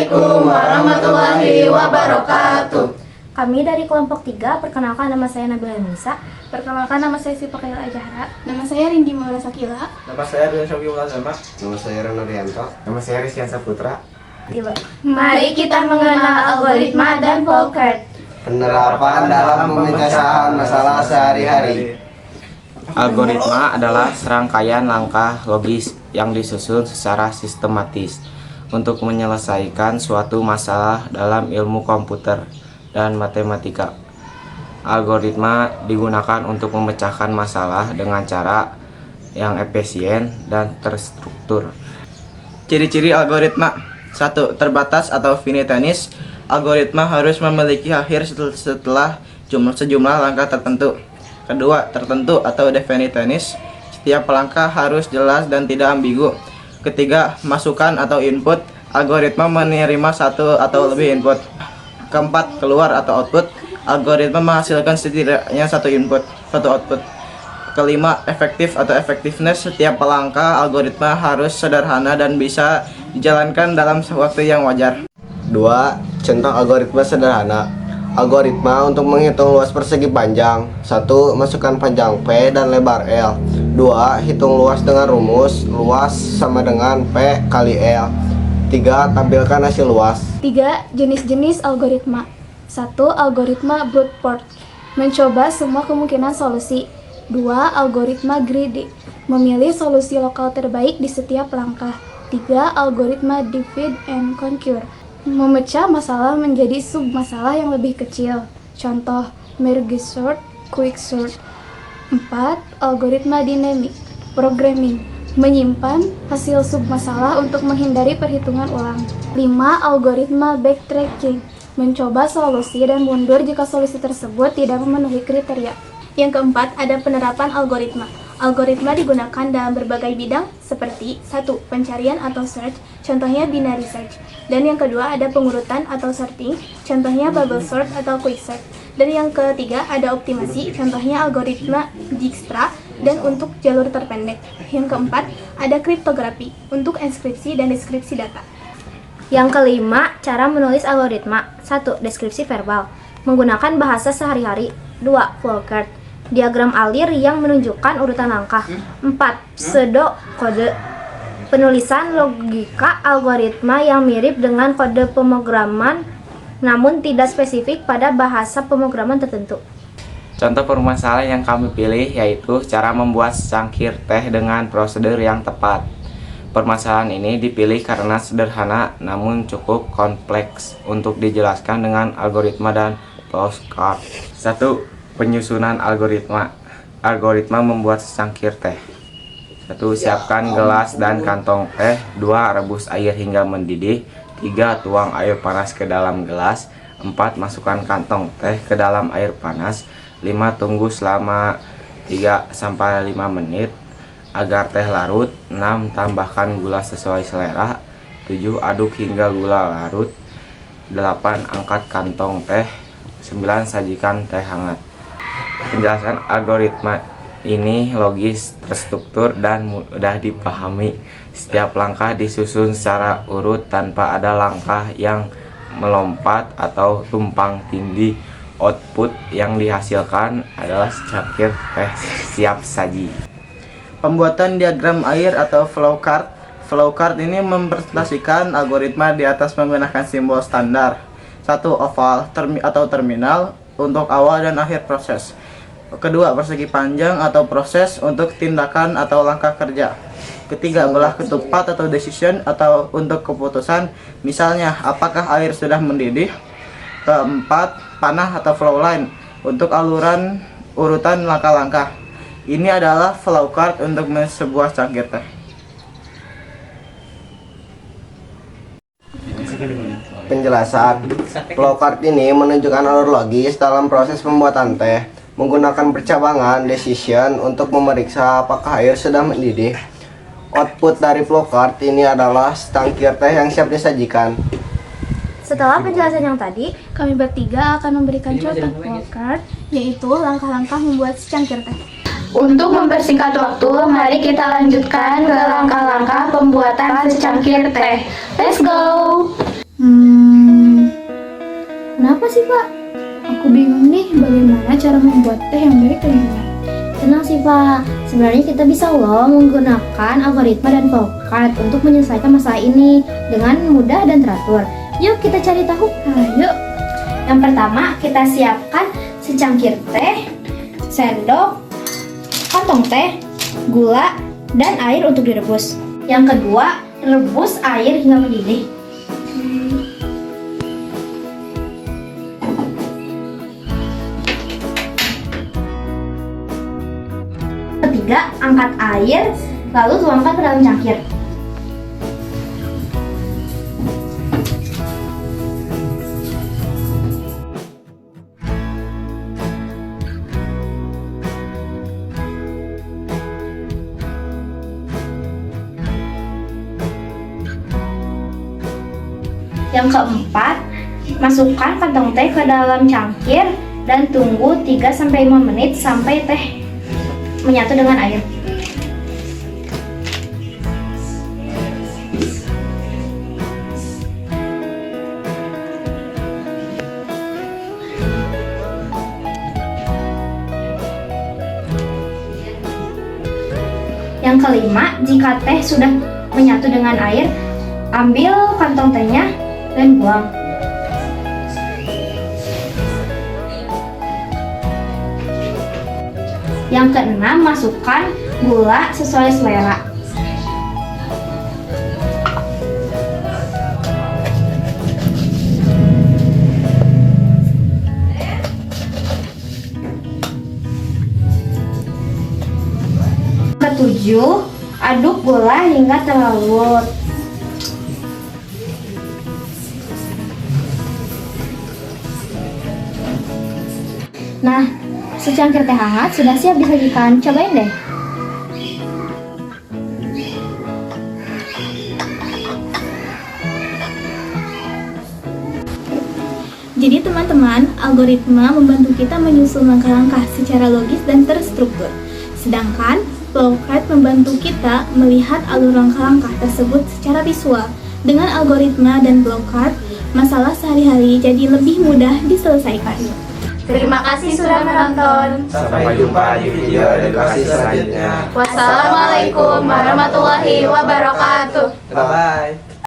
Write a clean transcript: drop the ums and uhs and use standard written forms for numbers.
Assalamualaikum warahmatullahi wabarakatuh. Kami dari kelompok 3, perkenalkan nama saya Nabila Nisa. Perkenalkan, nama saya Sifakail Ajahra. Nama saya Rindi Maula Sakila. Nama saya Rian Syofi Ulazama. Nama saya Reno Rianto. Nama saya Rizky Saputra. Mari kita mengenal algoritma dan flowchart. Penerapan dalam pemecahkan masalah sehari-hari. Algoritma adalah serangkaian langkah logis yang disusun secara sistematis untuk menyelesaikan suatu masalah dalam ilmu komputer dan matematika. Algoritma digunakan untuk memecahkan masalah dengan cara yang efisien dan terstruktur. Ciri-ciri algoritma: 1. Terbatas atau finitenis. Algoritma harus memiliki akhir setelah sejumlah langkah tertentu. 2. Tertentu atau definitenis. Setiap langkah harus jelas dan tidak ambigu. 3. Masukan atau input. Algoritma menerima satu atau lebih input. 4. Keluar atau output. Algoritma menghasilkan setidaknya satu input, satu output. 5. Efektif atau effectiveness. Setiap langkah algoritma harus sederhana dan bisa dijalankan dalam waktu yang wajar. 2. Contoh algoritma sederhana. Algoritma untuk menghitung luas persegi panjang. 1. Masukkan panjang P dan lebar L. 2. Hitung luas dengan rumus luas sama dengan P kali L. 3. Tampilkan hasil luas. 3. Jenis-jenis algoritma. 1. Algoritma brute force, mencoba semua kemungkinan solusi. 2. Algoritma greedy, memilih solusi lokal terbaik di setiap langkah. 3. Algoritma divide and conquer, memecah masalah menjadi submasalah yang lebih kecil. Contoh, merge sort, quick sort. 4. Algoritma dynamic programming, menyimpan hasil submasalah untuk menghindari perhitungan ulang. 5. Algoritma backtracking, mencoba solusi dan mundur jika solusi tersebut tidak memenuhi kriteria. Yang keempat, ada penerapan algoritma. Algoritma digunakan dalam berbagai bidang seperti 1. Pencarian atau search, contohnya binary search. Dan yang kedua, ada pengurutan atau sorting, contohnya bubble sort atau quick sort. Dan yang ketiga, ada optimasi, contohnya algoritma Dijkstra dan untuk jalur terpendek. Yang keempat, ada kriptografi untuk enskripsi dan deskripsi data. Yang kelima, cara menulis algoritma. 1. Deskripsi verbal, menggunakan bahasa sehari-hari. 2. Flowchart, diagram alir yang menunjukkan urutan langkah. 4. Pseudo kode, penulisan logika algoritma yang mirip dengan kode pemrograman namun tidak spesifik pada bahasa pemrograman tertentu. Contoh permasalahan yang kami pilih yaitu cara membuat secangkir teh dengan prosedur yang tepat. Permasalahan ini dipilih karena sederhana namun cukup kompleks untuk dijelaskan dengan algoritma dan flowchart. 1. Penyusunan algoritma. Algoritma membuat secangkir teh. 1. Siapkan gelas dan kantong teh. 2. Rebus air hingga mendidih. 3. Tuang air panas ke dalam gelas. 4. Masukkan kantong teh ke dalam air panas. 5. Tunggu selama 3-5 menit agar teh larut. 6. Tambahkan gula sesuai selera. 7. Aduk hingga gula larut. 8. Angkat kantong teh. 9. Sajikan teh hangat. Penjelasan algoritma ini logis, terstruktur, dan mudah dipahami. Setiap langkah disusun secara urut tanpa ada langkah yang melompat atau tumpang tindih. Output yang dihasilkan adalah secangkir teh siap saji. Pembuatan diagram air atau flowchart. Flowchart ini mempresentasikan algoritma di atas menggunakan simbol standar. 1. Oval atau terminal untuk awal dan akhir proses. Kedua, persegi panjang atau proses untuk tindakan atau langkah kerja. Ketiga, belah ketupat atau decision atau untuk keputusan, misalnya apakah air sudah mendidih. Keempat, panah atau flow line untuk aluran urutan langkah-langkah. Ini adalah flowchart untuk sebuah cangkir teh. Penjelasan. Flowchart ini menunjukkan alur logis dalam proses pembuatan teh, menggunakan percabangan decision untuk memeriksa apakah air sudah mendidih. Output dari flowchart ini adalah secangkir teh yang siap disajikan. Setelah penjelasan yang tadi, Kami bertiga akan memberikan contoh flowchart, yaitu langkah-langkah membuat secangkir teh. Untuk mempersingkat waktu, mari kita lanjutkan ke langkah-langkah pembuatan secangkir teh. Let's go! Kenapa sih, Pak? Aku bingung nih bagaimana cara membuat teh yang baik dan benar. Tenang sih Pak, sebenarnya kita bisa loh menggunakan algoritma dan flowchart untuk menyelesaikan masalah ini dengan mudah dan teratur. Yuk kita cari tahu. Ayo, Yang pertama kita siapkan secangkir teh, sendok, kantong teh, gula, dan air untuk direbus. Yang kedua, rebus air hingga mendidih. Ketiga, angkat air, lalu tuangkan ke dalam cangkir. Yang keempat, masukkan kantong teh ke dalam cangkir dan tunggu 3-5 menit sampai teh menyatu dengan air. Yang kelima, jika teh sudah menyatu dengan air, ambil kantong tehnya dan buang. Yang keenam, masukkan gula sesuai selera. Ketujuh, aduk gula hingga terlarut. Nah, secangkir teh hangat sudah siap disajikan. Cobain deh. Jadi teman-teman, algoritma membantu kita menyusun langkah-langkah secara logis dan terstruktur. Sedangkan flowchart membantu kita melihat alur langkah-langkah tersebut secara visual. Dengan algoritma dan flowchart, masalah sehari-hari jadi lebih mudah diselesaikan. Terima kasih sudah menonton. Sampai jumpa di video edukasi selanjutnya. Wassalamualaikum warahmatullahi wabarakatuh. Bye-bye.